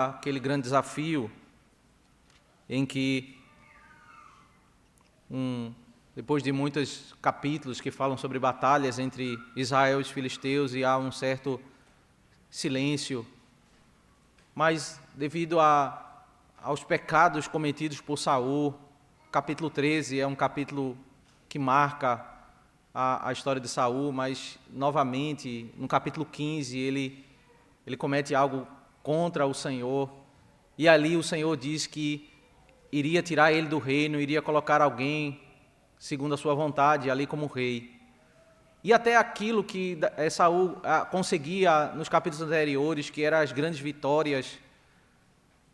aquele grande desafio em que, depois de muitos capítulos que falam sobre batalhas entre Israel e os filisteus, e há um certo silêncio, mas devido aos pecados cometidos por Saul, capítulo 13 é um capítulo que marca a história de Saul, mas novamente no capítulo 15 ele comete algo contra o Senhor, e ali o Senhor diz que iria tirar ele do reino, iria colocar alguém segundo a sua vontade ali como rei. E até aquilo que Saul conseguia nos capítulos anteriores, que eram as grandes vitórias,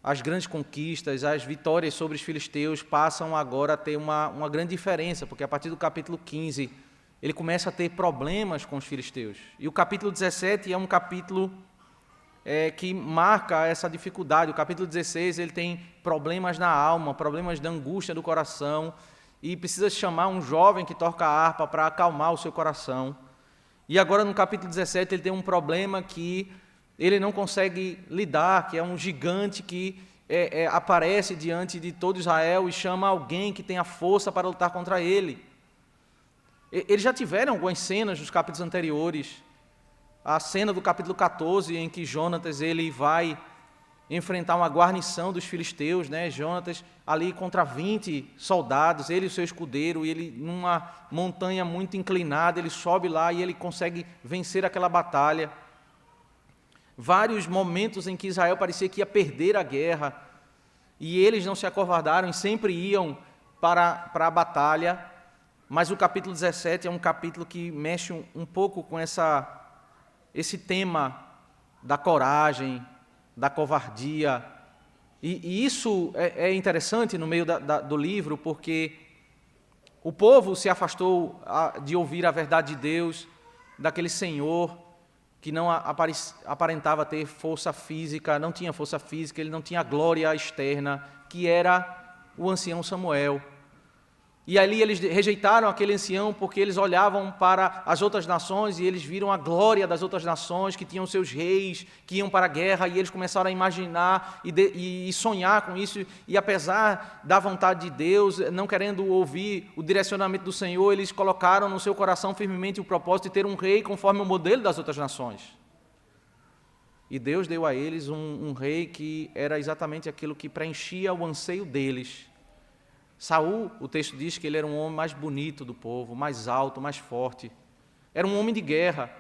as grandes conquistas, as vitórias sobre os filisteus, passam agora a ter uma grande diferença, porque a partir do capítulo 15 ele começa a ter problemas com os filisteus. E o capítulo 17 é um capítulo que marca essa dificuldade. O capítulo 16 ele tem problemas na alma, problemas da angústia do coração, e precisa chamar um jovem que toca a harpa para acalmar o seu coração. E agora no capítulo 17 ele tem um problema que ele não consegue lidar, que é um gigante que aparece diante de todo Israel e chama alguém que tenha força para lutar contra ele. Eles já tiveram algumas cenas nos capítulos anteriores. A cena do capítulo 14, em que Jonatas ele vai enfrentar uma guarnição dos filisteus, né? Jonatas ali contra 20 soldados, ele e o seu escudeiro, e ele numa montanha muito inclinada, ele sobe lá e ele consegue vencer aquela batalha. Vários momentos em que Israel parecia que ia perder a guerra, e eles não se acovardaram e sempre iam para a batalha, mas o capítulo 17 é um capítulo que mexe um pouco com esse tema da coragem, da covardia, e isso é interessante no meio do livro, porque o povo se afastou de ouvir a verdade de Deus, daquele Senhor que não aparentava ter força física, não tinha força física, ele não tinha glória externa, que era o ancião Samuel. E ali eles rejeitaram aquele ancião porque eles olhavam para as outras nações e eles viram a glória das outras nações que tinham seus reis, que iam para a guerra, e eles começaram a imaginar e sonhar com isso. E apesar da vontade de Deus, não querendo ouvir o direcionamento do Senhor, eles colocaram no seu coração firmemente o propósito de ter um rei conforme o modelo das outras nações. E Deus deu a eles um rei que era exatamente aquilo que preenchia o anseio deles. Saul, o texto diz que ele era um homem mais bonito do povo, mais alto, mais forte. Era um homem de guerra.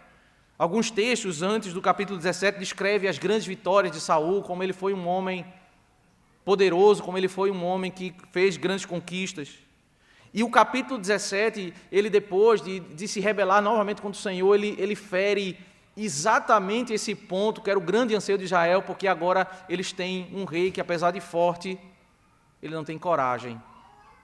Alguns textos antes do capítulo 17 descrevem as grandes vitórias de Saul, como ele foi um homem poderoso, como ele foi um homem que fez grandes conquistas. E o capítulo 17, ele depois de se rebelar novamente contra o Senhor, ele fere exatamente esse ponto, que era o grande anseio de Israel, porque agora eles têm um rei que, apesar de forte, ele não tem coragem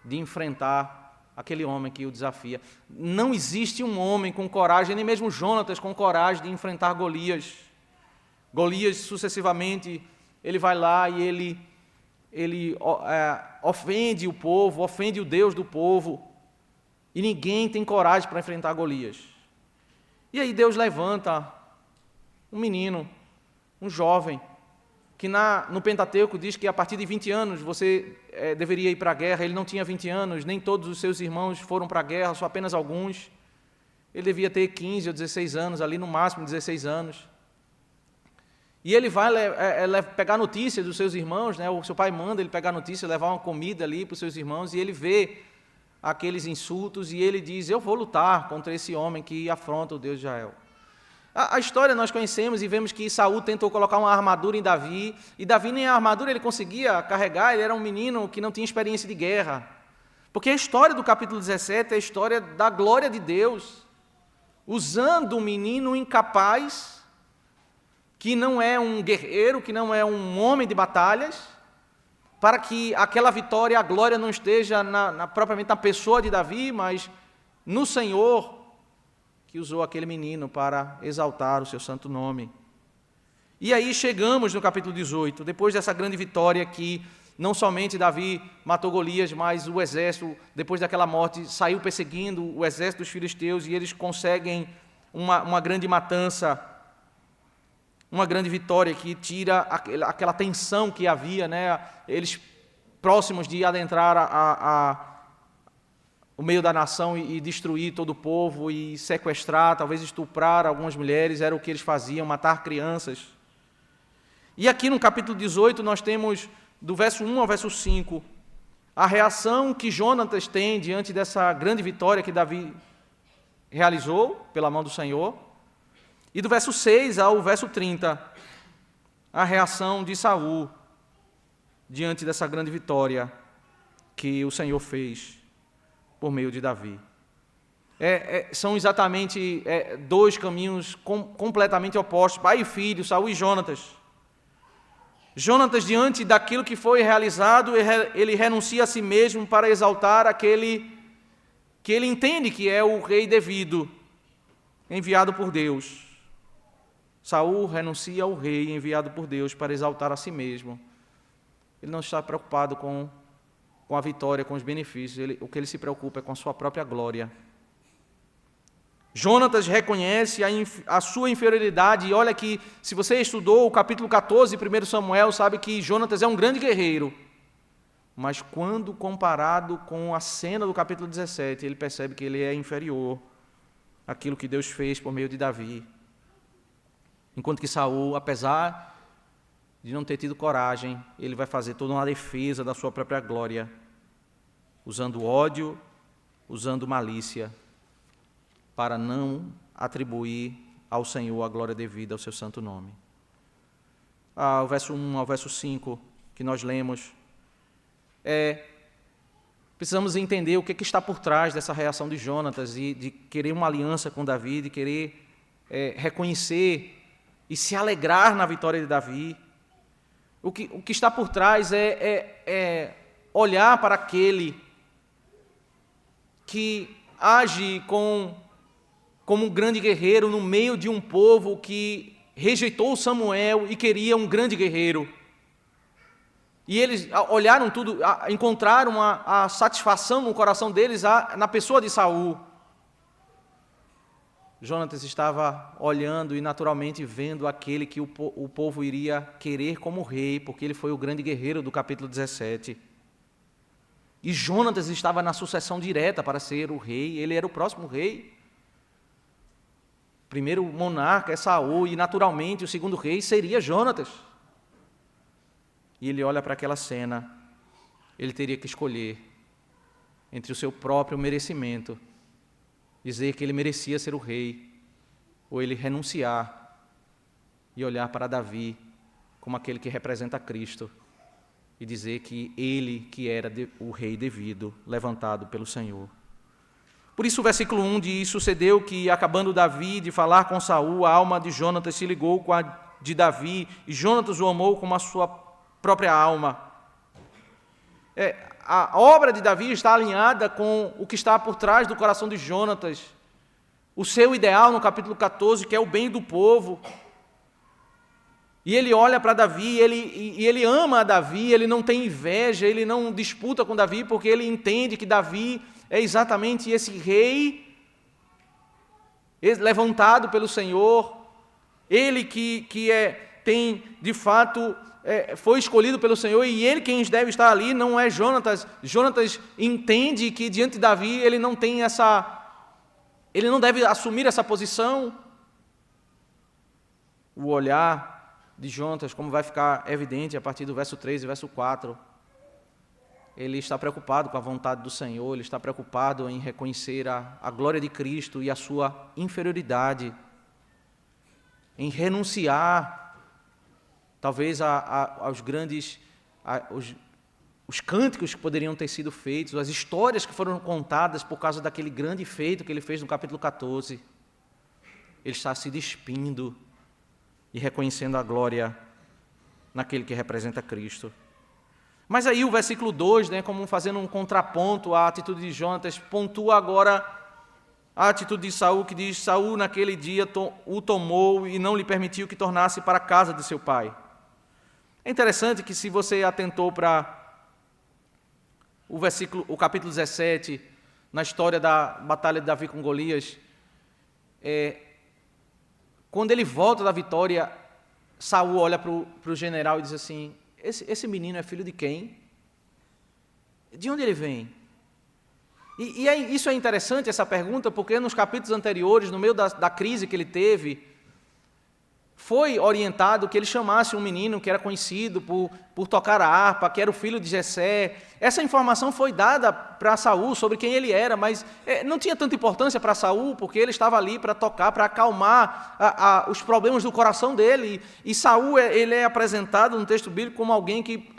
de enfrentar aquele homem que o desafia. Não existe um homem com coragem, nem mesmo Jonatas com coragem de enfrentar Golias. Golias, sucessivamente, ele vai lá e ele ofende o povo, ofende o Deus do povo, e ninguém tem coragem para enfrentar Golias. E aí Deus levanta um menino, um jovem, que no Pentateuco diz que a partir de 20 anos você deveria ir para a guerra. Ele não tinha 20 anos, nem todos os seus irmãos foram para a guerra, só apenas alguns. Ele devia ter 15 ou 16 anos, ali no máximo 16 anos. E ele vai pegar notícia dos seus irmãos, né? O seu pai manda ele pegar notícia, levar uma comida ali para os seus irmãos, e ele vê aqueles insultos, e ele diz: eu vou lutar contra esse homem que afronta o Deus de Israel. A história nós conhecemos e vemos que Saul tentou colocar uma armadura em Davi, e Davi nem a armadura ele conseguia carregar, ele era um menino que não tinha experiência de guerra. Porque a história do capítulo 17 é a história da glória de Deus, usando um menino incapaz, que não é um guerreiro, que não é um homem de batalhas, para que aquela vitória, a glória não esteja propriamente na pessoa de Davi, mas no Senhor, que usou aquele menino para exaltar o seu santo nome. E aí chegamos no capítulo 18, depois dessa grande vitória que não somente Davi matou Golias, mas o exército, depois daquela morte, saiu perseguindo o exército dos filisteus, e eles conseguem uma grande matança. uma grande vitória que tira aquela tensão que havia, né? Eles próximos de adentrar o meio da nação e destruir todo o povo e sequestrar, talvez estuprar algumas mulheres, era o que eles faziam, matar crianças. E aqui no capítulo 18 nós temos, do verso 1 ao verso 5, a reação que Jonatas tem diante dessa grande vitória que Davi realizou pela mão do Senhor. E do verso 6 ao verso 30, a reação de Saul diante dessa grande vitória que o Senhor fez por meio de Davi. São exatamente dois caminhos completamente opostos, pai e filho, Saul e Jonatas. Jonatas, diante daquilo que foi realizado, ele renuncia a si mesmo para exaltar aquele que ele entende que é o rei devido, enviado por Deus. Saul renuncia ao rei enviado por Deus para exaltar a si mesmo. Ele não está preocupado com a vitória, com os benefícios. O que ele se preocupa é com a sua própria glória. Jonatas reconhece a sua inferioridade, e olha que, se você estudou o capítulo 14 de 1 Samuel, sabe que Jonatas é um grande guerreiro. Mas quando comparado com a cena do capítulo 17, ele percebe que ele é inferior àquilo que Deus fez por meio de Davi. Enquanto que Saul, apesar de não ter tido coragem, ele vai fazer toda uma defesa da sua própria glória, usando ódio, usando malícia, para não atribuir ao Senhor a glória devida ao seu santo nome. O verso 1 ao verso 5 que nós lemos, precisamos entender o que está por trás dessa reação de Jonatas e de querer uma aliança com Davi, de querer reconhecer e se alegrar na vitória de Davi. O que está por trás é olhar para aquele que age como um grande guerreiro no meio de um povo que rejeitou Samuel e queria um grande guerreiro. E eles olharam tudo, encontraram a satisfação no coração deles na pessoa de Saul. Jonatas estava olhando e naturalmente vendo aquele que o povo iria querer como rei, porque ele foi o grande guerreiro do capítulo 17. E Jonatas estava na sucessão direta para ser o rei, ele era o próximo rei. O primeiro monarca é Saul e naturalmente o segundo rei seria Jonatas. E ele olha para aquela cena, ele teria que escolher entre o seu próprio merecimento, dizer que ele merecia ser o rei, ou ele renunciar e olhar para Davi como aquele que representa Cristo e dizer que ele que era o rei devido, levantado pelo Senhor. Por isso o versículo 1 diz: sucedeu que, acabando Davi de falar com Saul, a alma de Jonatas se ligou com a de Davi, e Jonatas o amou como a sua própria alma. A obra de Davi está alinhada com o que está por trás do coração de Jonatas. O seu ideal no capítulo 14, que é o bem do povo. E ele olha para Davi, e ele ama a Davi, ele não tem inveja, ele não disputa com Davi, porque ele entende que Davi é exatamente esse rei levantado pelo Senhor, ele que tem de fato... foi escolhido pelo Senhor, e ele quem deve estar ali, não é Jonatas. Jonatas entende que diante de Davi ele não deve assumir essa posição. O olhar de Jonatas, como vai ficar evidente a partir do verso 3 e verso 4, ele está preocupado com a vontade do Senhor, ele está preocupado em reconhecer a glória de Cristo e a sua inferioridade, em renunciar talvez aos grandes, os cânticos que poderiam ter sido feitos, as histórias que foram contadas por causa daquele grande feito que ele fez no capítulo 14. Ele está se despindo e reconhecendo a glória naquele que representa Cristo. Mas aí o versículo 2, como fazendo um contraponto à atitude de Jonatas, pontua agora a atitude de Saul, que diz: Saul naquele dia o tomou e não lhe permitiu que tornasse para a casa de seu pai. É interessante que, se você atentou para o capítulo 17, na história da batalha de Davi com Golias, quando ele volta da vitória, Saul olha para o general e diz assim, esse menino é filho de quem? De onde ele vem? Isso é interessante, essa pergunta, porque nos capítulos anteriores, no meio da crise que ele teve, foi orientado que ele chamasse um menino que era conhecido por tocar a harpa, que era o filho de Jessé. Essa informação foi dada para Saul sobre quem ele era, mas não tinha tanta importância para Saul, porque ele estava ali para tocar, para acalmar os problemas do coração dele. E Saul ele é apresentado no texto bíblico como alguém que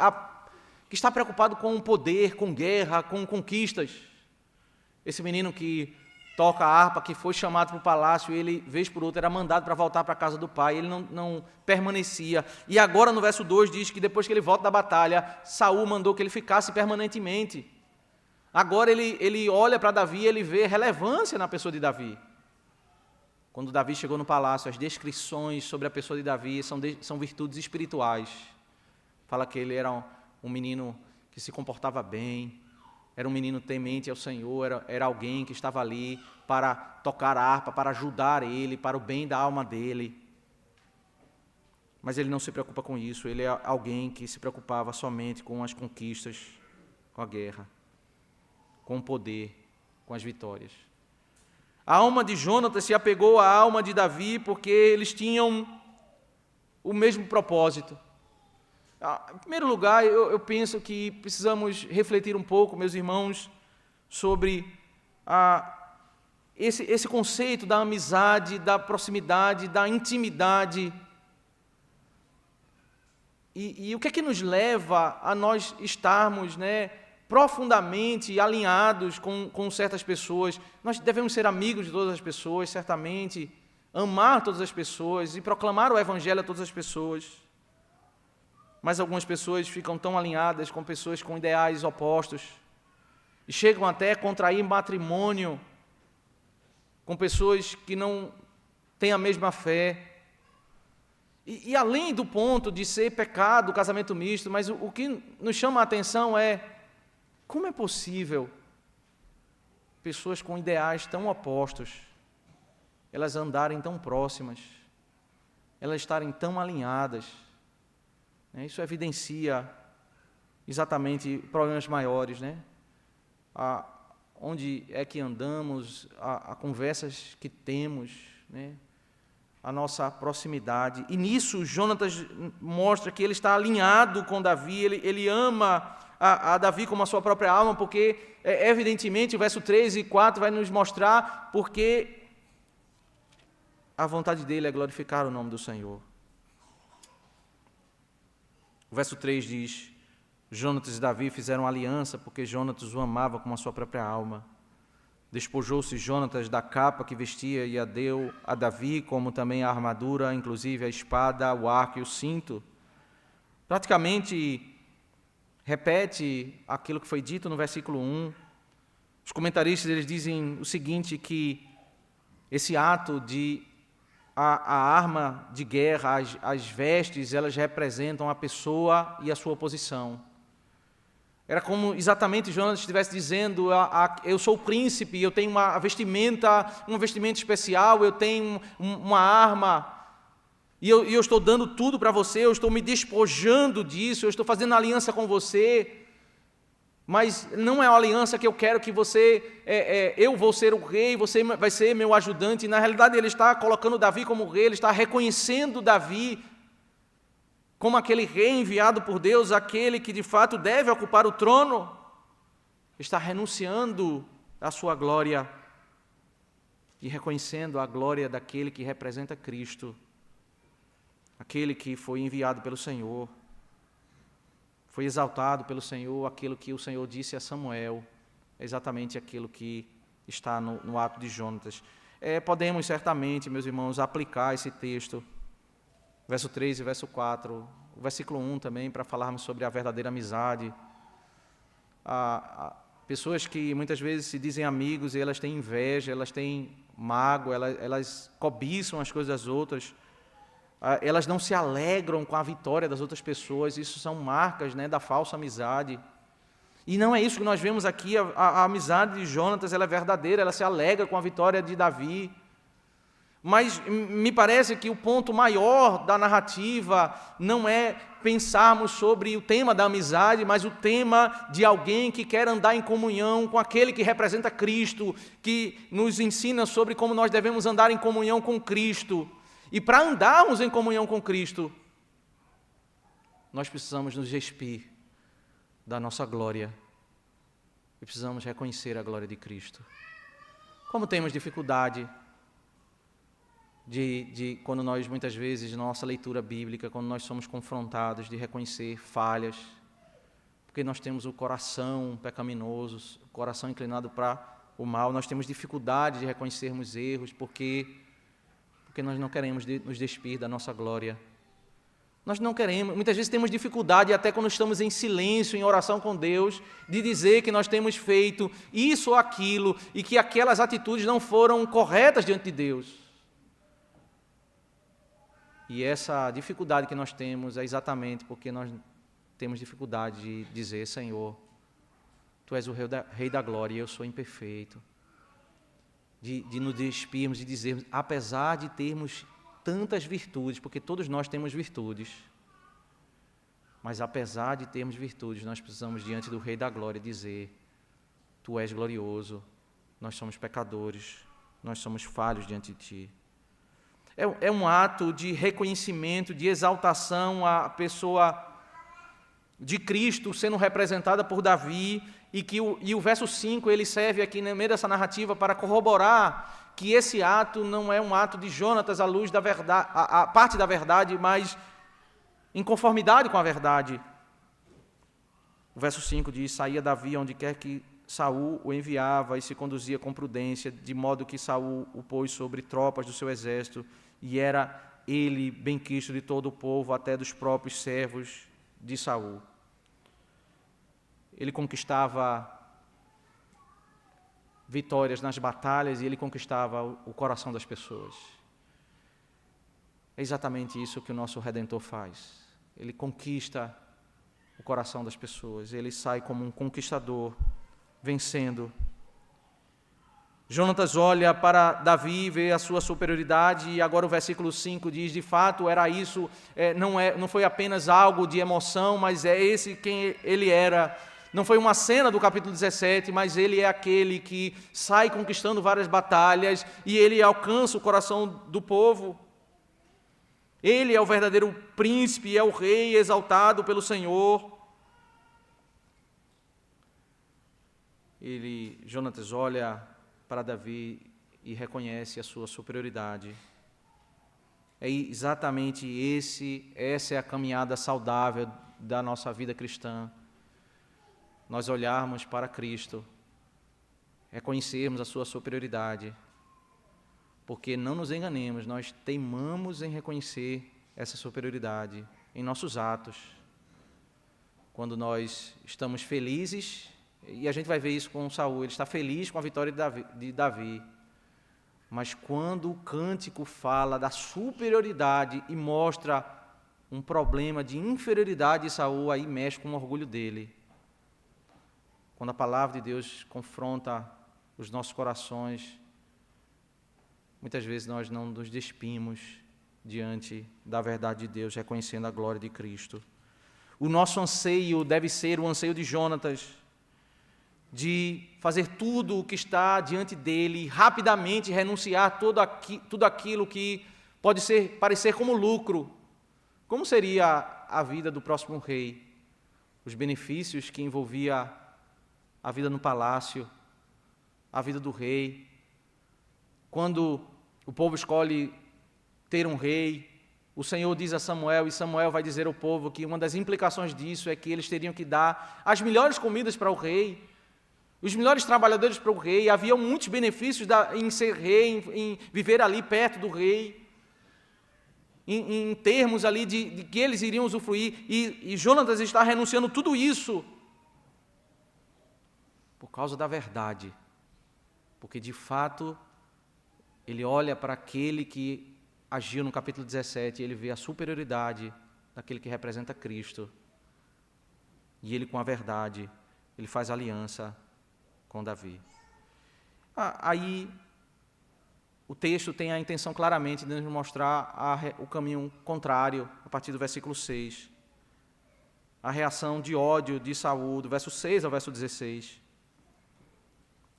está preocupado com o poder, com guerra, com conquistas. Esse menino que toca a harpa, que foi chamado para o palácio, ele, vez por outra, era mandado para voltar para a casa do pai, ele não permanecia. E agora, no verso 2, diz que depois que ele volta da batalha, Saul mandou que ele ficasse permanentemente. Agora ele olha para Davi e ele vê relevância na pessoa de Davi. Quando Davi chegou no palácio, as descrições sobre a pessoa de Davi são virtudes espirituais. Fala que ele era um menino que se comportava bem, era um menino temente ao Senhor, era alguém que estava ali para tocar a harpa, para ajudar ele, para o bem da alma dele. Mas ele não se preocupa com isso, ele é alguém que se preocupava somente com as conquistas, com a guerra, com o poder, com as vitórias. A alma de Jonatas se apegou à alma de Davi porque eles tinham o mesmo propósito. Em primeiro lugar, eu penso que precisamos refletir um pouco, meus irmãos, sobre esse conceito da amizade, da proximidade, da intimidade. E o que é que nos leva a nós estarmos, profundamente alinhados com certas pessoas? Nós devemos ser amigos de todas as pessoas, certamente, amar todas as pessoas e proclamar o Evangelho a todas as pessoas. Mas algumas pessoas ficam tão alinhadas com pessoas com ideais opostos e chegam até a contrair matrimônio com pessoas que não têm a mesma fé. E além do ponto de ser pecado o casamento misto, mas o que nos chama a atenção é como é possível pessoas com ideais tão opostos, elas andarem tão próximas, elas estarem tão alinhadas. Isso evidencia exatamente problemas maiores, onde é que andamos, a conversas que temos, a nossa proximidade. E nisso, Jonatas mostra que ele está alinhado com Davi, ele ama a Davi como a sua própria alma, porque, evidentemente, o verso 3 e 4 vai nos mostrar porque a vontade dele é glorificar o nome do Senhor. O verso 3 diz, Jonatas e Davi fizeram aliança porque Jonatas o amava como a sua própria alma. Despojou-se Jonatas da capa que vestia e a deu a Davi, como também a armadura, inclusive a espada, o arco e o cinto. Praticamente repete aquilo que foi dito no versículo 1. Os comentaristas eles dizem o seguinte, que esse ato de a arma de guerra, as vestes, elas representam a pessoa e a sua posição. Era como exatamente Jonatas estivesse dizendo, eu sou o príncipe, eu tenho uma vestimenta especial, eu tenho uma arma, e eu estou dando tudo para você, eu estou me despojando disso, eu estou fazendo aliança com você, mas não é uma aliança que eu quero que você, eu vou ser o rei, você vai ser meu ajudante. Na realidade, ele está colocando Davi como rei, ele está reconhecendo Davi como aquele rei enviado por Deus, aquele que de fato deve ocupar o trono. Está renunciando à sua glória e reconhecendo a glória daquele que representa Cristo, aquele que foi enviado pelo Senhor. Foi exaltado pelo Senhor, aquilo que o Senhor disse a Samuel, é exatamente aquilo que está no ato de Jonatas. Podemos certamente, meus irmãos, aplicar esse texto, verso 3 e verso 4, o versículo 1 também, para falarmos sobre a verdadeira amizade. Pessoas que muitas vezes se dizem amigos e elas têm inveja, elas têm mágoa, elas cobiçam as coisas das outras, elas não se alegram com a vitória das outras pessoas, isso são marcas da falsa amizade. E não é isso que nós vemos aqui, a amizade de Jonatas ela é verdadeira, ela se alegra com a vitória de Davi. Mas me parece que o ponto maior da narrativa não é pensarmos sobre o tema da amizade, mas o tema de alguém que quer andar em comunhão com aquele que representa Cristo, que nos ensina sobre como nós devemos andar em comunhão com Cristo. E para andarmos em comunhão com Cristo, nós precisamos nos despir da nossa glória e precisamos reconhecer a glória de Cristo. Como temos dificuldade quando nós, muitas vezes, na nossa leitura bíblica, quando nós somos confrontados de reconhecer falhas, porque nós temos o coração pecaminoso, o coração inclinado para o mal, nós temos dificuldade de reconhecermos erros, porque nós não queremos nos despir da nossa glória. Nós não queremos, muitas vezes temos dificuldade, até quando estamos em silêncio, em oração com Deus, de dizer que nós temos feito isso ou aquilo, e que aquelas atitudes não foram corretas diante de Deus. E essa dificuldade que nós temos é exatamente porque nós temos dificuldade de dizer: Senhor, Tu és o Rei da Glória e eu sou imperfeito. De nos despirmos e dizermos, apesar de termos tantas virtudes, porque todos nós temos virtudes, mas apesar de termos virtudes, nós precisamos, diante do Rei da Glória, dizer: Tu és glorioso, nós somos pecadores, nós somos falhos diante de Ti. É um ato de reconhecimento, de exaltação à pessoa de Cristo sendo representada por Davi, e o verso 5 ele serve aqui no meio dessa narrativa para corroborar que esse ato não é um ato de Jonatas à luz da verdade, a parte da verdade, mas em conformidade com a verdade. O verso 5 diz: saía Davi onde quer que Saul o enviava e se conduzia com prudência, de modo que Saul o pôs sobre tropas do seu exército, e era ele benquisto de todo o povo, até dos próprios servos de Saul. Ele conquistava vitórias nas batalhas e ele conquistava o coração das pessoas. É exatamente isso que o nosso Redentor faz. Ele conquista o coração das pessoas, ele sai como um conquistador, vencendo. Jonatas olha para Davi, vê a sua superioridade, e agora o versículo 5 diz: de fato era isso, não foi apenas algo de emoção, mas é esse quem ele era. Não foi uma cena do capítulo 17, mas ele é aquele que sai conquistando várias batalhas e ele alcança o coração do povo. Ele é o verdadeiro príncipe, é o rei exaltado pelo Senhor. Jonatas olha para Davi e reconhece a sua superioridade. É exatamente essa é a caminhada saudável da nossa vida cristã. Nós olharmos para Cristo, reconhecermos a sua superioridade, porque não nos enganemos, nós teimamos em reconhecer essa superioridade em nossos atos. Quando nós estamos felizes, e a gente vai ver isso com Saul, ele está feliz com a vitória de Davi, mas quando o cântico fala da superioridade e mostra um problema de inferioridade de Saul, aí mexe com o orgulho dele. Quando a palavra de Deus confronta os nossos corações, muitas vezes nós não nos despimos diante da verdade de Deus, reconhecendo a glória de Cristo. O nosso anseio deve ser o anseio de Jonatas, de fazer tudo o que está diante dele, rapidamente renunciar tudo aquilo que pode parecer como lucro. Como seria a vida do próximo rei? Os benefícios que envolvia a vida no palácio, a vida do rei. Quando o povo escolhe ter um rei, o Senhor diz a Samuel, e Samuel vai dizer ao povo que uma das implicações disso é que eles teriam que dar as melhores comidas para o rei, os melhores trabalhadores para o rei. Havia muitos benefícios em ser rei, em viver ali perto do rei, em termos ali de que eles iriam usufruir, e Jonatas está renunciando tudo isso por causa da verdade, porque de fato ele olha para aquele que agiu no capítulo 17 e ele vê a superioridade daquele que representa Cristo, e ele, com a verdade, ele faz aliança com Davi. Aí o texto tem a intenção claramente de nos mostrar o caminho contrário, a partir do versículo 6. A reação de ódio de Saul, do verso 6 ao verso 16.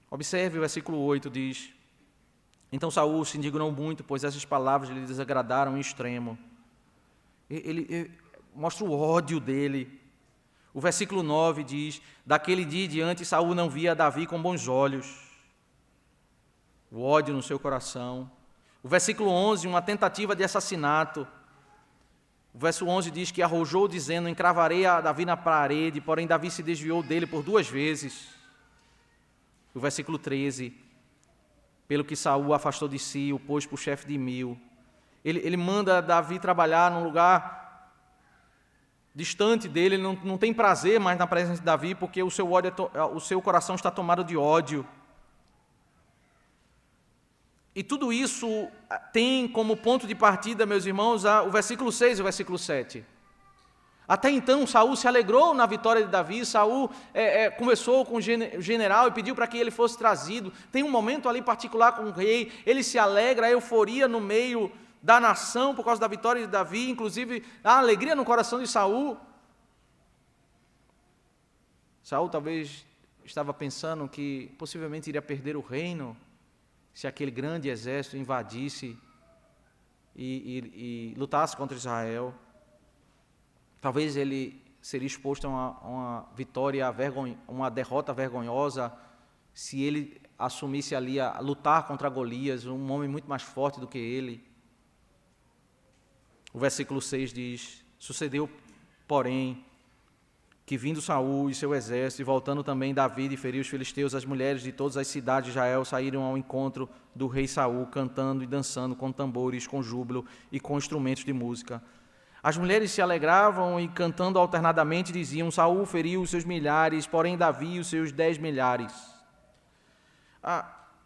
Observe o versículo 8, diz: Então Saul se indignou muito, pois essas palavras lhe desagradaram em extremo. Ele mostra o ódio dele. O versículo 9 diz: Daquele dia em diante Saul não via Davi com bons olhos. O ódio no seu coração. O versículo 11, uma tentativa de assassinato. O verso 11 diz que arrojou dizendo: Encravarei a Davi na parede, porém Davi se desviou dele por 2 vezes. O versículo 13, pelo que Saul afastou de si, o pôs por chefe de 1000. Ele manda Davi trabalhar num lugar distante dele, ele não tem prazer mais na presença de Davi, porque o seu coração está tomado de ódio. E tudo isso tem como ponto de partida, meus irmãos, o versículo 6 e o versículo 7. Até então, Saul se alegrou na vitória de Davi, Saul conversou com o general e pediu para que ele fosse trazido. Tem um momento ali particular com o rei, ele se alegra, a euforia no meio da nação por causa da vitória de Davi, inclusive a alegria no coração de Saul. Saul talvez estava pensando que possivelmente iria perder o reino se aquele grande exército invadisse e lutasse contra Israel. Talvez ele seria exposto a uma vitória, uma derrota vergonhosa, se ele assumisse ali a lutar contra Golias, um homem muito mais forte do que ele. O versículo 6 diz: Sucedeu, porém, que vindo Saul e seu exército, e voltando também Davi e feriu os filisteus, as mulheres de todas as cidades de Israel saíram ao encontro do rei Saul, cantando e dançando com tambores, com júbilo e com instrumentos de música. As mulheres se alegravam e, cantando alternadamente, diziam: Saul feriu os seus milhares, porém Davi os seus 10 milhares.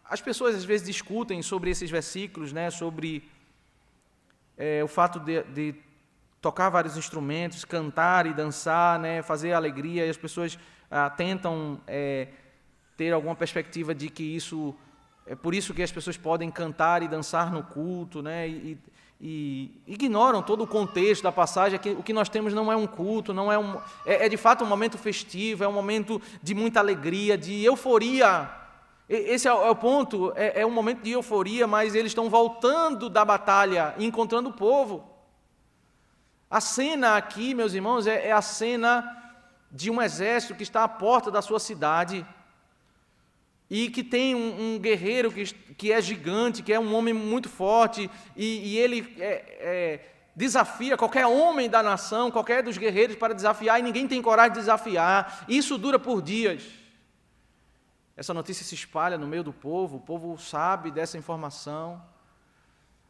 As pessoas às vezes discutem sobre esses versículos, né, sobre o fato de tocar vários instrumentos, cantar e dançar, né, fazer alegria, e as pessoas tentam ter alguma perspectiva de que isso é por isso que as pessoas podem cantar e dançar no culto, né, e ignoram todo o contexto da passagem, que o que nós temos não é um culto, não é de fato um momento festivo, é um momento de muita alegria, de euforia. Esse é o ponto, é um momento de euforia, mas eles estão voltando da batalha e encontrando o povo. A cena aqui, meus irmãos, é a cena de um exército que está à porta da sua cidade e que tem um guerreiro que é gigante, que é um homem muito forte, e ele desafia qualquer homem da nação, qualquer dos guerreiros para desafiar, e ninguém tem coragem de desafiar. Isso dura por dias. Essa notícia se espalha no meio do povo, o povo sabe dessa informação.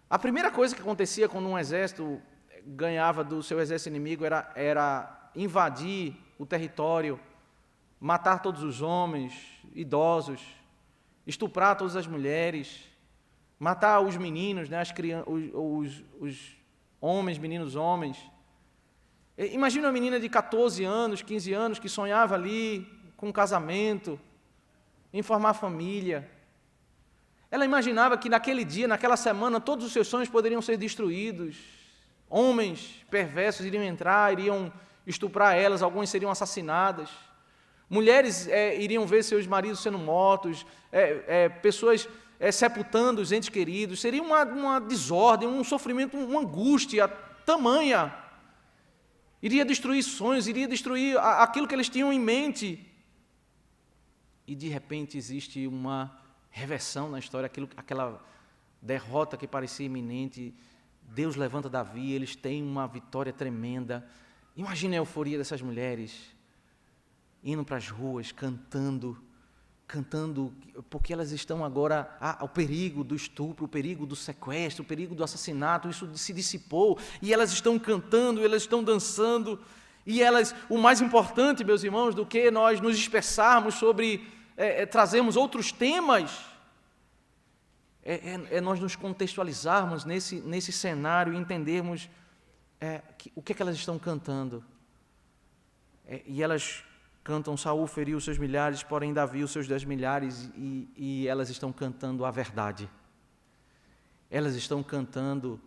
A primeira coisa que acontecia quando um exército ganhava do seu exército inimigo era invadir o território, matar todos os homens, idosos, estuprar todas as mulheres, matar os meninos, né, os homens, meninos homens. Imagina uma menina de 14 anos, 15 anos, que sonhava ali com um casamento, em formar família. Ela imaginava que naquele dia, naquela semana, todos os seus sonhos poderiam ser destruídos. Homens perversos iriam entrar, iriam estuprar elas, algumas seriam assassinadas. Mulheres iriam ver seus maridos sendo mortos, pessoas sepultando os entes queridos. Seria uma desordem, um sofrimento, uma angústia tamanha. Iria destruir sonhos, iria destruir aquilo que eles tinham em mente. E de repente existe uma reversão na história, aquela derrota que parecia iminente. Deus levanta Davi, eles têm uma vitória tremenda. Imagine a euforia dessas mulheres indo para as ruas, cantando, porque elas estão agora ao perigo do estupro, o perigo do sequestro, o perigo do assassinato, isso se dissipou, e elas estão cantando, elas estão dançando, e elas, o mais importante, meus irmãos, do que nós nos dispersarmos sobre, trazermos outros temas, nós nos contextualizarmos nesse cenário e entendermos o que é que elas estão cantando. E elas cantam: Saul feriu os seus milhares, porém Davi os seus 10 milhares, e elas estão cantando a verdade. Elas estão cantando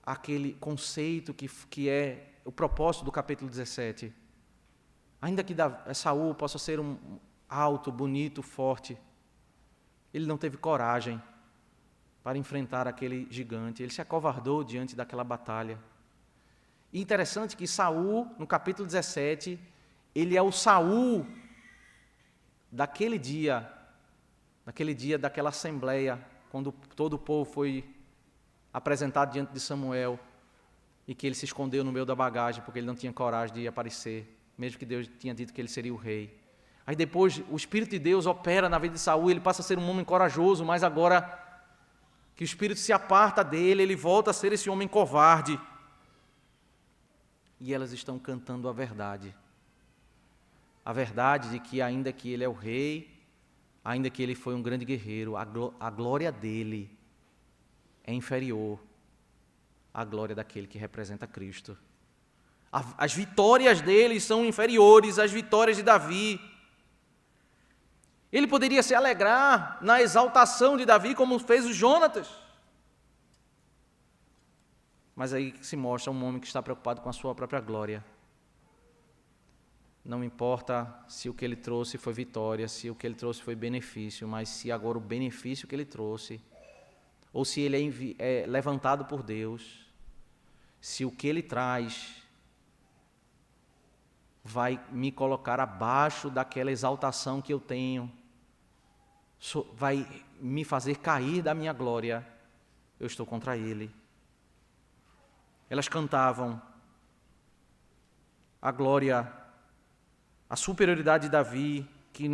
aquele conceito que é o propósito do capítulo 17. Ainda que Saul possa ser um alto, bonito, forte, ele não teve coragem para enfrentar aquele gigante. Ele se acovardou diante daquela batalha. E interessante que Saul, no capítulo 17, ele é o Saul daquele dia daquela assembleia, quando todo o povo foi apresentado diante de Samuel e que ele se escondeu no meio da bagagem porque ele não tinha coragem de aparecer, mesmo que Deus tinha dito que ele seria o rei. Aí depois o Espírito de Deus opera na vida de Saul, ele passa a ser um homem corajoso, mas agora que o Espírito se aparta dele, ele volta a ser esse homem covarde. E elas estão cantando a verdade de que ainda que ele é o rei, ainda que ele foi um grande guerreiro, a glória dele é inferior à glória daquele que representa Cristo. As vitórias dele são inferiores às vitórias de Davi. Ele poderia se alegrar na exaltação de Davi, como fez o Jonatas. Mas aí se mostra um homem que está preocupado com a sua própria glória. Não importa se o que ele trouxe foi vitória, se o que ele trouxe foi benefício, mas se agora o benefício que ele trouxe, ou se ele é levantado por Deus, se o que ele traz vai me colocar abaixo daquela exaltação que eu tenho, vai me fazer cair da minha glória, eu estou contra ele. Elas cantavam a glória, a superioridade de Davi, que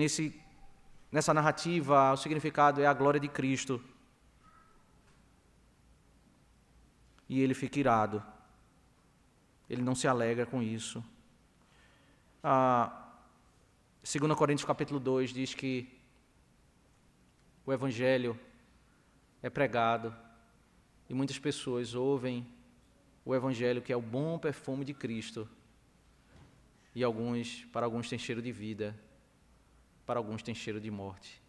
nessa narrativa o significado é a glória de Cristo. E ele fica irado. Ele não se alegra com isso. 2 Coríntios capítulo 2 diz que o Evangelho é pregado e muitas pessoas ouvem o Evangelho, que é o bom perfume de Cristo, e para alguns tem cheiro de vida, para alguns tem cheiro de morte.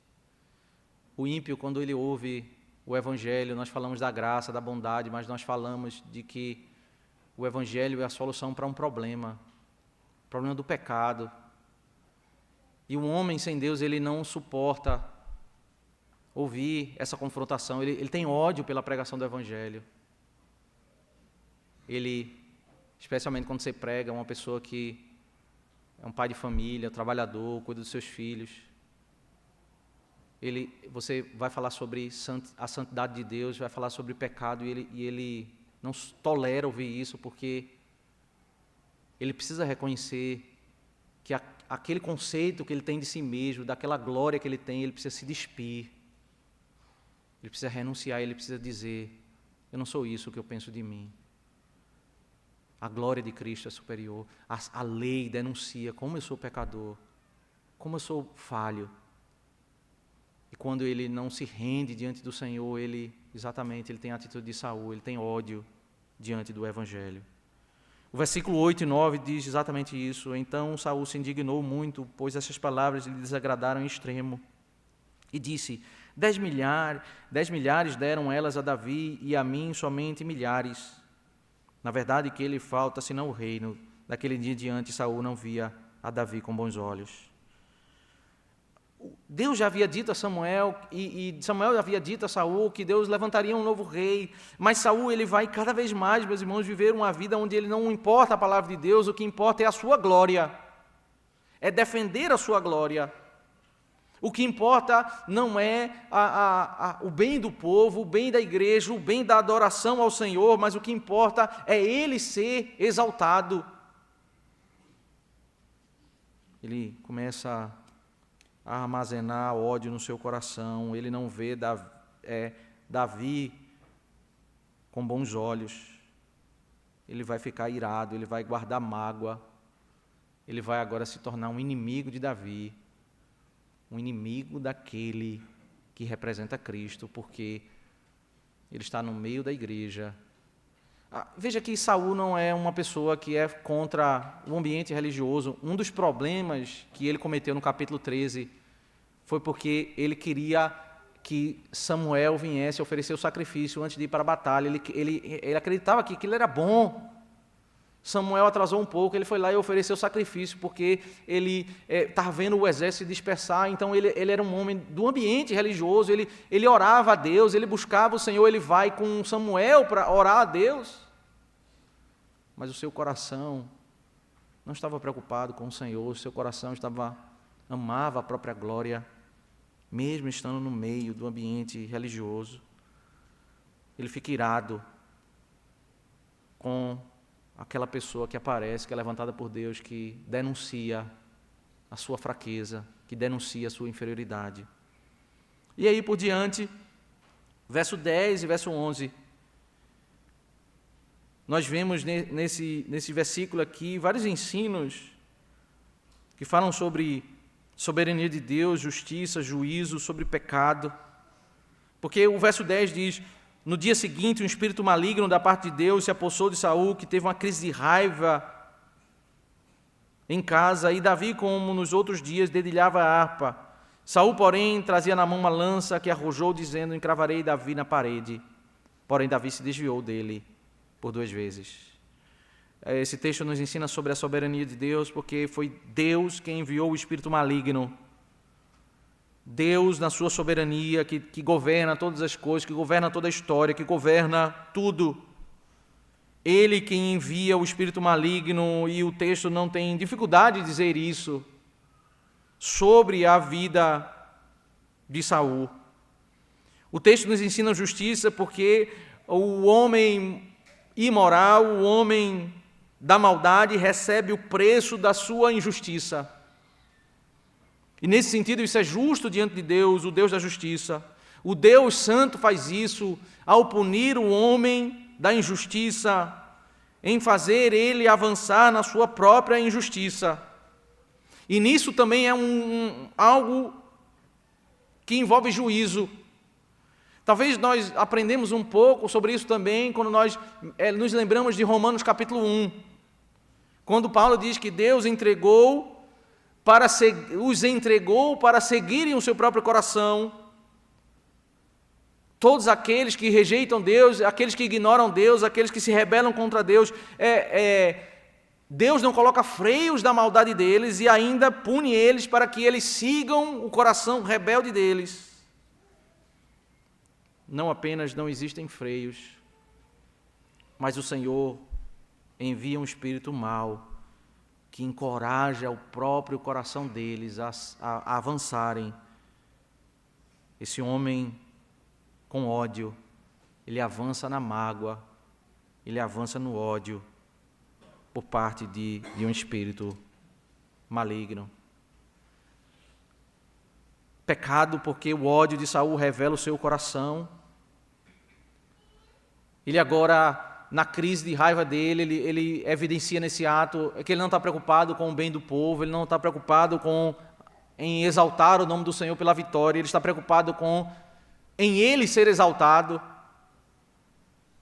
O ímpio, quando ele ouve o Evangelho, nós falamos da graça, da bondade, mas nós falamos de que o Evangelho é a solução para um problema, o problema do pecado. E um homem sem Deus, ele não suporta ouvir essa confrontação, ele tem ódio pela pregação do Evangelho. Ele, especialmente quando você prega uma pessoa que é um pai de família, trabalhador, cuida dos seus filhos, você vai falar sobre a santidade de Deus, vai falar sobre pecado, e ele não tolera ouvir isso, porque ele precisa reconhecer que aquele conceito que ele tem de si mesmo, daquela glória que ele tem, ele precisa se despir, ele precisa renunciar, ele precisa dizer: eu não sou isso que eu penso de mim. A glória de Cristo é superior. A lei denuncia como eu sou pecador, como eu sou falho. E quando ele não se rende diante do Senhor, ele tem a atitude de Saul, ele tem ódio diante do Evangelho. O versículo 8 e 9 diz exatamente isso. Então Saul se indignou muito, pois essas palavras lhe desagradaram em extremo. E disse: 10 milhares deram elas a Davi, e a mim somente milhares. Na verdade, que ele falta, senão o reino. Daquele dia em diante, Saul não via a Davi com bons olhos. Deus já havia dito a Samuel, e Samuel havia dito a Saul que Deus levantaria um novo rei, mas Saul, ele vai cada vez mais, meus irmãos, viver uma vida onde ele não importa a palavra de Deus, o que importa é a sua glória, é defender a sua glória. O que importa não é o bem do povo, o bem da igreja, o bem da adoração ao Senhor, mas o que importa é ele ser exaltado. Ele começa a armazenar ódio no seu coração, ele não vê Davi com bons olhos, ele vai ficar irado, ele vai guardar mágoa, ele vai agora se tornar um inimigo de Davi, um inimigo daquele que representa Cristo, porque ele está no meio da igreja. Veja que Saul não é uma pessoa que é contra o ambiente religioso. Um dos problemas que ele cometeu no capítulo 13 foi porque ele queria que Samuel viesse oferecer o sacrifício antes de ir para a batalha. Ele acreditava que aquilo era bom. Samuel atrasou um pouco, ele foi lá e ofereceu o sacrifício, porque ele estava vendo o exército se dispersar. Então ele era um homem do ambiente religioso, ele orava a Deus, ele buscava o Senhor, ele vai com Samuel para orar a Deus. Mas o seu coração não estava preocupado com o Senhor, o seu coração amava a própria glória, mesmo estando no meio do ambiente religioso. Ele fica irado com aquela pessoa que aparece, que é levantada por Deus, que denuncia a sua fraqueza, que denuncia a sua inferioridade. E aí por diante, verso 10 e verso 11, nós vemos nesse versículo aqui vários ensinos que falam sobre soberania de Deus, justiça, juízo, sobre pecado. Porque o verso 10 diz: no dia seguinte, um espírito maligno da parte de Deus se apossou de Saul, que teve uma crise de raiva em casa, e Davi, como nos outros dias, dedilhava a harpa. Saul, porém, trazia na mão uma lança que arrojou, dizendo: encravarei Davi na parede. Porém, Davi se desviou dele por 2 vezes. Esse texto nos ensina sobre a soberania de Deus, porque foi Deus quem enviou o espírito maligno. Deus, na sua soberania, que governa todas as coisas, que governa toda a história, que governa tudo. Ele quem envia o espírito maligno, e o texto não tem dificuldade de dizer isso sobre a vida de Saul. O texto nos ensina justiça porque o homem imoral, o homem da maldade, recebe o preço da sua injustiça. E nesse sentido isso é justo diante de Deus, o Deus da justiça. O Deus santo faz isso ao punir o homem da injustiça, em fazer ele avançar na sua própria injustiça. E nisso também é algo que envolve juízo. Talvez nós aprendemos um pouco sobre isso também quando nós nos lembramos de Romanos capítulo 1, quando Paulo diz que Deus os entregou para seguirem o seu próprio coração. Todos aqueles que rejeitam Deus, aqueles que ignoram Deus, aqueles que se rebelam contra Deus, Deus não coloca freios da maldade deles e ainda pune eles para que eles sigam o coração rebelde deles. Não apenas não existem freios, mas o Senhor envia um espírito mau que encoraja o próprio coração deles a avançarem. Esse homem com ódio, ele avança na mágoa, ele avança no ódio por parte de um espírito maligno. Pecado porque o ódio de Saul revela o seu coração. Ele agora, na crise de raiva dele, ele evidencia nesse ato que ele não está preocupado com o bem do povo, ele não está preocupado em exaltar o nome do Senhor pela vitória, ele está preocupado em ele ser exaltado.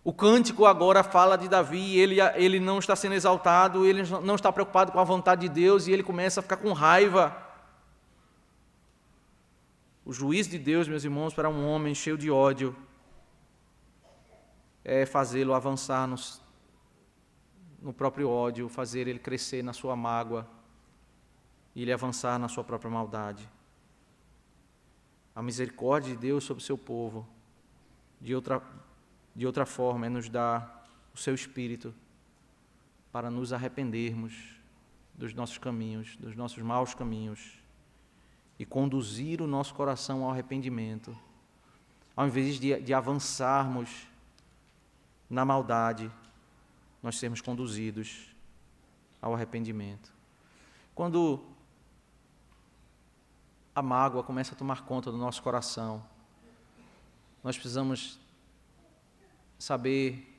O cântico agora fala de Davi, ele não está sendo exaltado, ele não está preocupado com a vontade de Deus, e ele começa a ficar com raiva. O juízo de Deus, meus irmãos, para um homem cheio de ódio, é fazê-lo avançar no próprio ódio, fazer ele crescer na sua mágoa e ele avançar na sua própria maldade. A misericórdia de Deus sobre o seu povo, de outra forma, é nos dar o seu Espírito para nos arrependermos dos nossos caminhos, dos nossos maus caminhos, e conduzir o nosso coração ao arrependimento, ao invés de avançarmos na maldade, nós sermos conduzidos ao arrependimento. Quando a mágoa começa a tomar conta do nosso coração, nós precisamos saber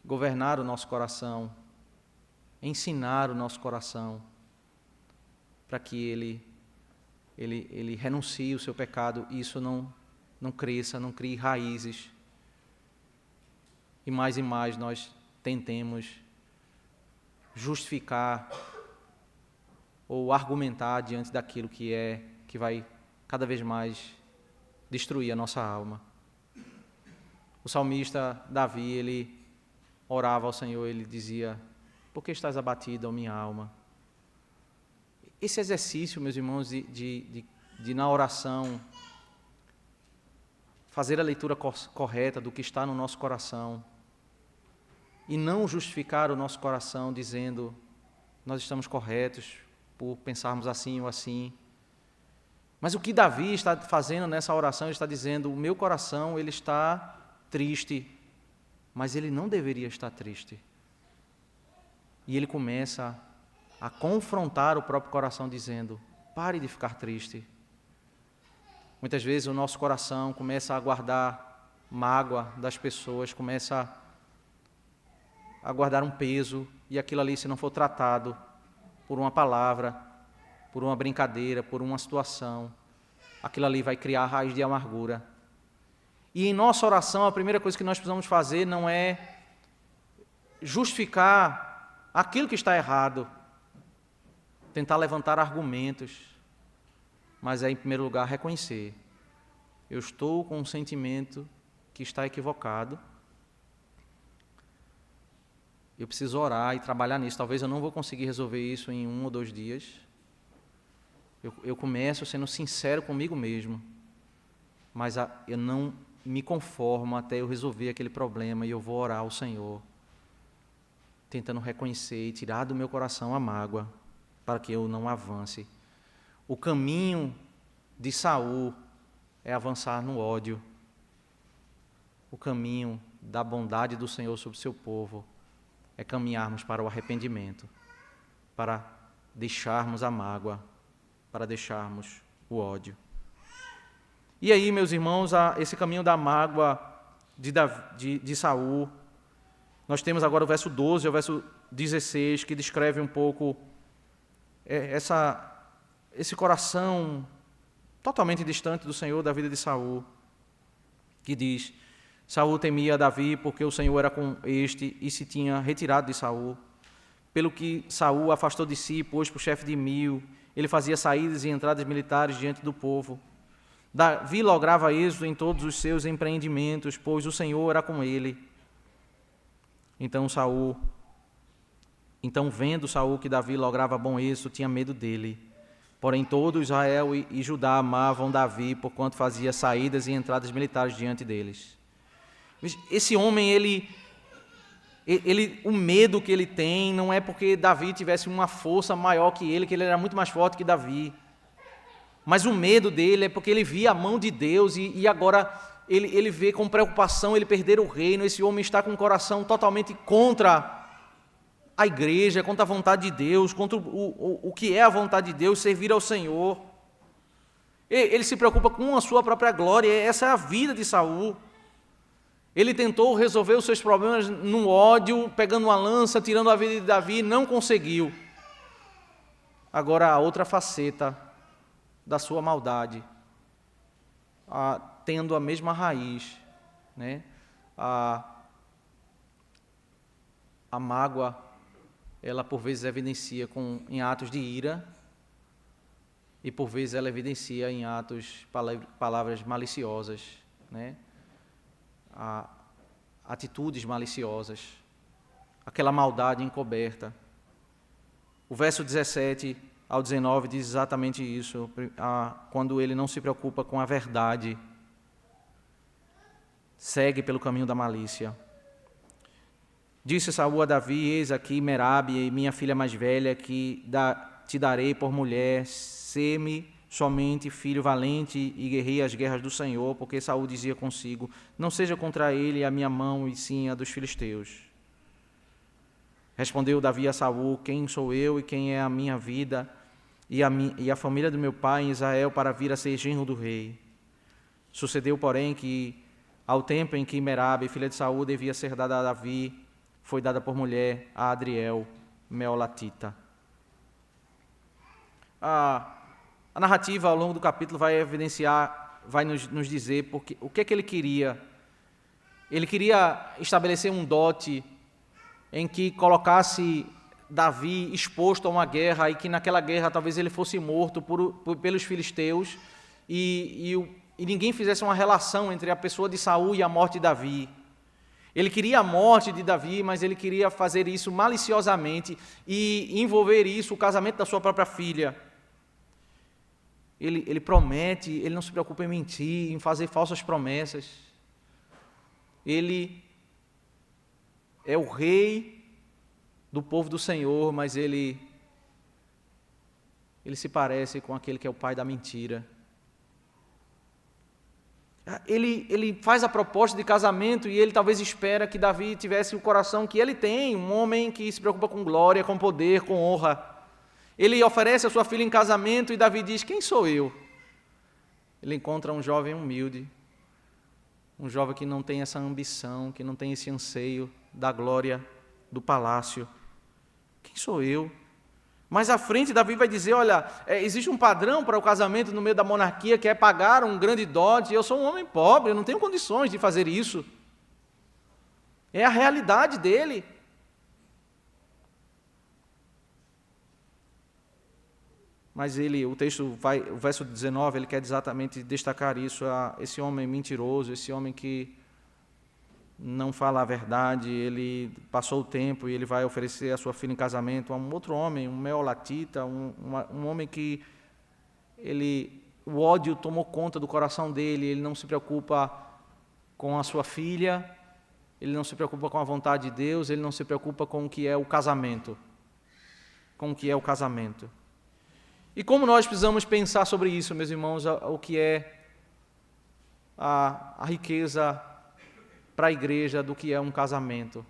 governar o nosso coração, ensinar o nosso coração, para que ele renuncie o seu pecado e isso não cresça, não crie raízes. E mais nós tentemos justificar ou argumentar diante daquilo que vai cada vez mais destruir a nossa alma. O salmista Davi, ele orava ao Senhor, ele dizia: por que estás abatido, ó minha alma? Esse exercício, meus irmãos, de na oração fazer a leitura correta do que está no nosso coração e não justificar o nosso coração dizendo nós estamos corretos por pensarmos assim ou assim. Mas o que Davi está fazendo nessa oração, ele está dizendo: o meu coração ele está triste, mas ele não deveria estar triste. E ele começa a confrontar o próprio coração dizendo: pare de ficar triste. Muitas vezes o nosso coração começa a guardar mágoa das pessoas, começa a guardar um peso, e aquilo ali, se não for tratado por uma palavra, por uma brincadeira, por uma situação, aquilo ali vai criar raiz de amargura. E em nossa oração, a primeira coisa que nós precisamos fazer não é justificar aquilo que está errado, tentar levantar argumentos, mas é, em primeiro lugar, reconhecer: eu estou com um sentimento que está equivocado, eu preciso orar e trabalhar nisso. Talvez eu não vou conseguir resolver isso em 1 ou 2 dias. Eu começo sendo sincero comigo mesmo, mas eu não me conformo até eu resolver aquele problema, e eu vou orar ao Senhor, tentando reconhecer e tirar do meu coração a mágoa, para que eu não avance. O caminho de Saul é avançar no ódio. O caminho da bondade do Senhor sobre o seu povo é caminharmos para o arrependimento, para deixarmos a mágoa, para deixarmos o ódio. E aí, meus irmãos, esse caminho da mágoa de Saul, nós temos agora o verso 12 e o verso 16, que descreve um pouco esse coração totalmente distante do Senhor da vida de Saul, que diz: Saul temia Davi porque o Senhor era com este e se tinha retirado de Saul. Pelo que Saul afastou de si, pôs por chefe de 1000, ele fazia saídas e entradas militares diante do povo. Davi lograva êxito em todos os seus empreendimentos, pois o Senhor era com ele. Então, vendo Saul que Davi lograva bom êxito, tinha medo dele. Porém, todo Israel e Judá amavam Davi, porquanto fazia saídas e entradas militares diante deles. Esse homem, o medo que ele tem não é porque Davi tivesse uma força maior que ele era muito mais forte que Davi. Mas o medo dele é porque ele via a mão de Deus e agora ele vê com preocupação ele perder o reino. Esse homem está com o coração totalmente contra a igreja, contra a vontade de Deus, contra o que é a vontade de Deus, servir ao Senhor. Ele se preocupa com a sua própria glória. Essa é a vida de Saul. Ele tentou resolver os seus problemas no ódio, pegando uma lança, tirando a vida de Davi, não conseguiu. Agora, a outra faceta da sua maldade, tendo a mesma raiz, né? A mágoa, ela por vezes evidencia em atos de ira, e por vezes ela evidencia em atos, palavras maliciosas, né? Atitudes maliciosas, aquela maldade encoberta. O verso 17 ao 19 diz exatamente isso, quando ele não se preocupa com a verdade, segue pelo caminho da malícia. Disse Saul a Davi: eis aqui Merabe, minha filha mais velha, que te darei por mulher, sê-me somente filho valente e guerrei as guerras do Senhor, porque Saul dizia consigo: não seja contra ele a minha mão, e sim a dos filisteus. Respondeu Davi a Saul: quem sou eu e quem é a minha vida e a família do meu pai em Israel para vir a ser genro do rei? Sucedeu, porém, que ao tempo em que Merabe, filha de Saul, devia ser dada a Davi, foi dada por mulher a Adriel, meolatita. A narrativa ao longo do capítulo vai evidenciar, vai nos dizer o que é que ele queria. Ele queria estabelecer um dote em que colocasse Davi exposto a uma guerra e que naquela guerra talvez ele fosse morto pelos filisteus e e ninguém fizesse uma relação entre a pessoa de Saul e a morte de Davi. Ele queria a morte de Davi, mas ele queria fazer isso maliciosamente e envolver isso, o casamento da sua própria filha. Ele promete, ele não se preocupa em mentir, em fazer falsas promessas. Ele é o rei do povo do Senhor, mas ele se parece com aquele que é o pai da mentira. Ele faz a proposta de casamento e ele talvez espera que Davi tivesse o coração que ele tem, um homem que se preocupa com glória, com poder, com honra. Ele oferece a sua filha em casamento e Davi diz: quem sou eu? Ele encontra um jovem humilde, um jovem que não tem essa ambição, que não tem esse anseio da glória do palácio. Quem sou eu? Mais à frente, Davi vai dizer: olha, existe um padrão para o casamento no meio da monarquia, que é pagar um grande dote. Eu sou um homem pobre, eu não tenho condições de fazer isso. É a realidade dele. Mas o verso 19, ele quer exatamente destacar isso, esse homem mentiroso, esse homem que não fala a verdade, ele passou o tempo e ele vai oferecer a sua filha em casamento a um outro homem, um meolatita, um homem que o ódio tomou conta do coração dele, ele não se preocupa com a sua filha, ele não se preocupa com a vontade de Deus, ele não se preocupa com o que é o casamento. E como nós precisamos pensar sobre isso, meus irmãos, o que é a riqueza para a igreja do que é um casamento.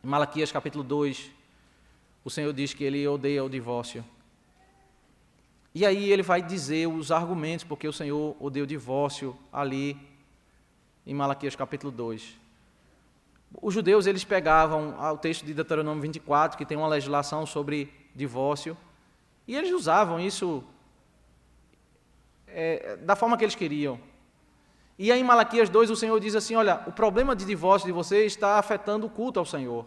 Em Malaquias capítulo 2, o Senhor diz que Ele odeia o divórcio. E aí Ele vai dizer os argumentos porque o Senhor odeia o divórcio ali em Malaquias capítulo 2. Os judeus, eles pegavam o texto de Deuteronômio 24, que tem uma legislação sobre divórcio, e eles usavam isso da forma que eles queriam. E aí em Malaquias 2 o Senhor diz assim: olha, o problema de divórcio de vocês está afetando o culto ao Senhor.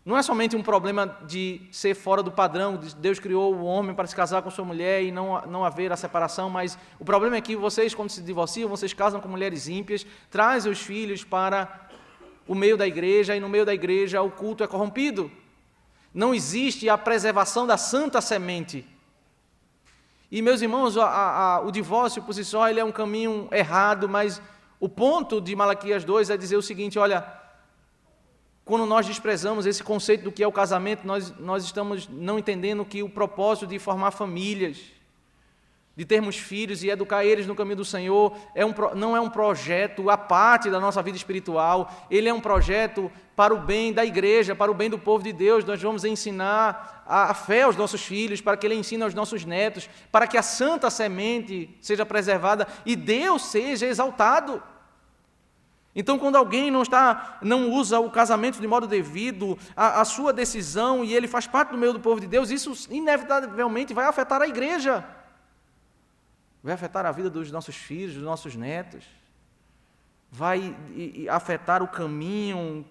Não é somente um problema de ser fora do padrão, Deus criou o homem para se casar com sua mulher e não haver a separação, mas o problema é que vocês, quando se divorciam, vocês casam com mulheres ímpias, trazem os filhos para o meio da igreja, e no meio da igreja o culto é corrompido. Não existe a preservação da santa semente. E, meus irmãos, o divórcio por si só ele é um caminho errado, mas o ponto de Malaquias 2 é dizer o seguinte: olha, quando nós desprezamos esse conceito do que é o casamento, nós estamos não entendendo que o propósito de formar famílias, de termos filhos e educar eles no caminho do Senhor, não é um projeto à parte da nossa vida espiritual, ele é um projeto para o bem da igreja, para o bem do povo de Deus. Nós vamos ensinar a fé aos nossos filhos, para que ele ensine aos nossos netos, para que a santa semente seja preservada e Deus seja exaltado. Então, quando alguém não usa o casamento de modo devido, a sua decisão, e ele faz parte do meio do povo de Deus, isso inevitavelmente vai afetar a igreja. Vai afetar a vida dos nossos filhos, dos nossos netos. Vai afetar o caminho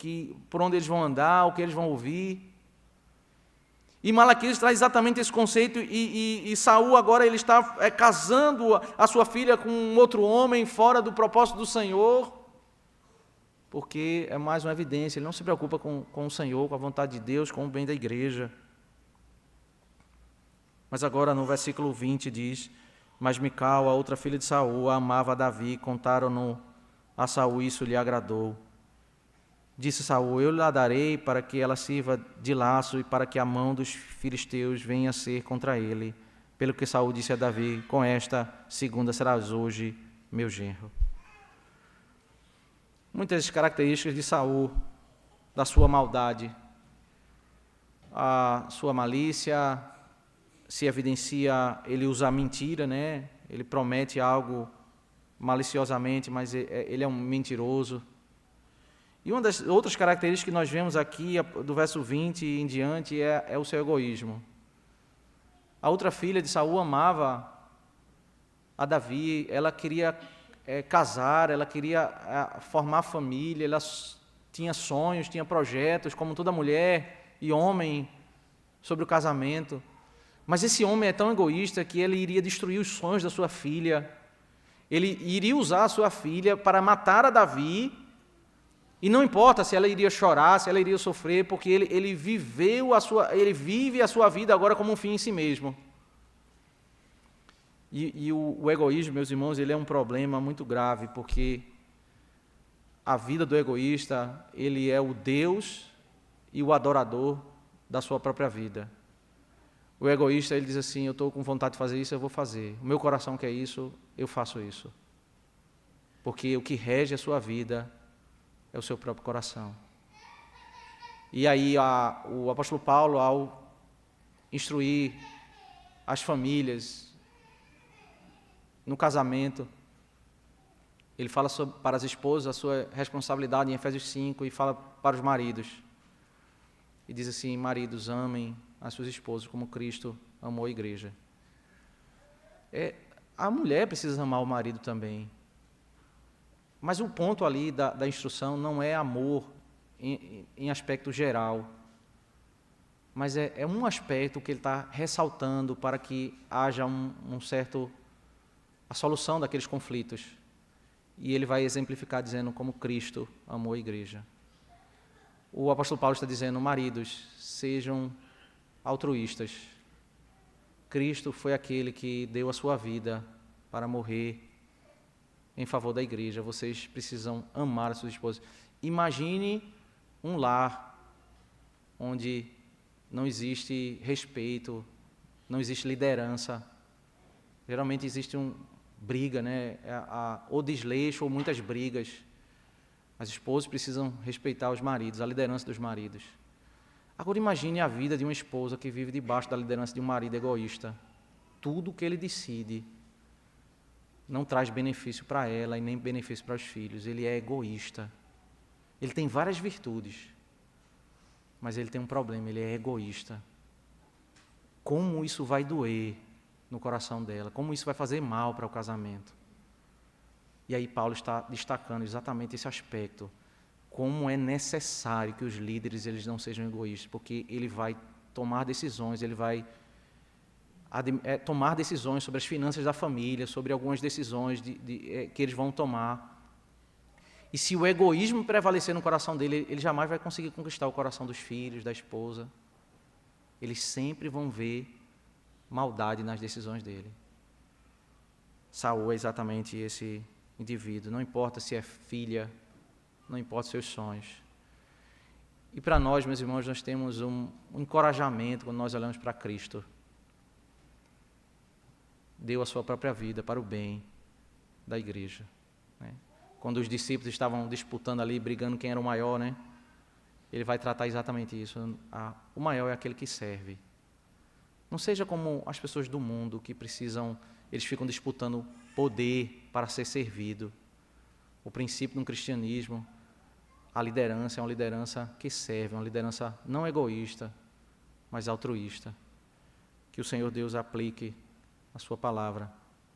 por onde eles vão andar, o que eles vão ouvir. E Malaquias traz exatamente esse conceito, e Saul agora ele está casando a sua filha com um outro homem fora do propósito do Senhor, porque é mais uma evidência, ele não se preocupa com o Senhor, com a vontade de Deus, com o bem da igreja. Mas agora no versículo 20 diz: mas Mical, a outra filha de Saul, amava a Davi, contaram-no a Saul, isso lhe agradou. Disse Saul: eu lhe a darei para que ela sirva de laço e para que a mão dos filisteus venha a ser contra ele. Pelo que Saul disse a Davi: com esta segunda serás hoje meu genro. Muitas características de Saul, da sua maldade, a sua malícia se evidencia, ele usa a mentira, né? Ele promete algo maliciosamente, mas ele é um mentiroso. E uma das outras características que nós vemos aqui, do verso 20 em diante, é o seu egoísmo. A outra filha de Saul amava a Davi, ela queria casar, ela queria formar família, ela tinha sonhos, tinha projetos, como toda mulher e homem, sobre o casamento. Mas esse homem é tão egoísta que ele iria destruir os sonhos da sua filha. Ele iria usar a sua filha para matar a Davi, e não importa se ela iria chorar, se ela iria sofrer, porque ele vive a sua vida agora como um fim em si mesmo. E o egoísmo, meus irmãos, ele é um problema muito grave, porque a vida do egoísta, ele é o Deus e o adorador da sua própria vida. O egoísta, ele diz assim, eu estou com vontade de fazer isso, eu vou fazer. O meu coração quer isso, eu faço isso. Porque o que rege a sua vida é o seu próprio coração. E aí o apóstolo Paulo, ao instruir as famílias no casamento, ele fala para as esposas a sua responsabilidade em Efésios 5 e fala para os maridos. E diz assim, maridos, amem as suas esposas como Cristo amou a igreja. A mulher precisa amar o marido também. Mas o ponto ali da instrução não é amor em aspecto geral, mas é um aspecto que ele está ressaltando para que haja a solução daqueles conflitos. E ele vai exemplificar dizendo como Cristo amou a igreja. O apóstolo Paulo está dizendo, maridos, sejam altruístas. Cristo foi aquele que deu a sua vida para morrer em favor da igreja. Vocês precisam amar as suas esposas. Imagine um lar onde não existe respeito, não existe liderança. Geralmente existe briga, né? Ou desleixo ou muitas brigas. As esposas precisam respeitar os maridos, a liderança dos maridos. Agora imagine a vida de uma esposa que vive debaixo da liderança de um marido egoísta. Tudo que ele decide não traz benefício para ela e nem benefício para os filhos. Ele é egoísta. Ele tem várias virtudes, mas ele tem um problema, ele é egoísta. Como isso vai doer no coração dela? Como isso vai fazer mal para o casamento? E aí Paulo está destacando exatamente esse aspecto. Como é necessário que os líderes eles não sejam egoístas, porque ele vai tomar decisões, ele vai tomar decisões sobre as finanças da família, sobre algumas decisões que eles vão tomar. E se o egoísmo prevalecer no coração dele, ele jamais vai conseguir conquistar o coração dos filhos, da esposa. Eles sempre vão ver maldade nas decisões dele. Saul é exatamente esse indivíduo. Não importa se é filha, não importa os seus sonhos. E para nós, meus irmãos, nós temos um encorajamento quando nós olhamos para Cristo. Deu a sua própria vida para o bem da igreja, né? Quando os discípulos estavam disputando ali, brigando quem era o maior, né? Ele vai tratar exatamente isso. O maior é aquele que serve. Não seja como as pessoas do mundo que eles ficam disputando poder para ser servido. O princípio no cristianismo, a liderança é uma liderança que serve, uma liderança não egoísta, mas altruísta. Que o Senhor Deus aplique a sua palavra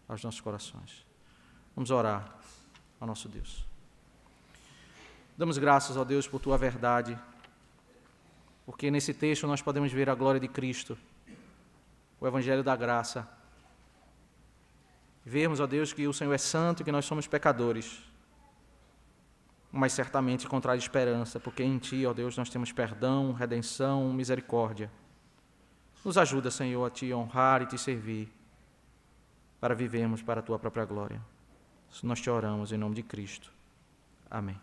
aos nossos corações. Vamos orar ao nosso Deus. Damos graças, ó Deus, por Tua verdade, porque nesse texto nós podemos ver a glória de Cristo, o Evangelho da graça. Vermos, ó Deus, que o Senhor é santo e que nós somos pecadores, mas certamente encontrar esperança, porque em Ti, ó Deus, nós temos perdão, redenção, misericórdia. Nos ajuda, Senhor, a Te honrar e Te servir, para vivermos para a Tua própria glória. Nós Te oramos em nome de Cristo. Amém.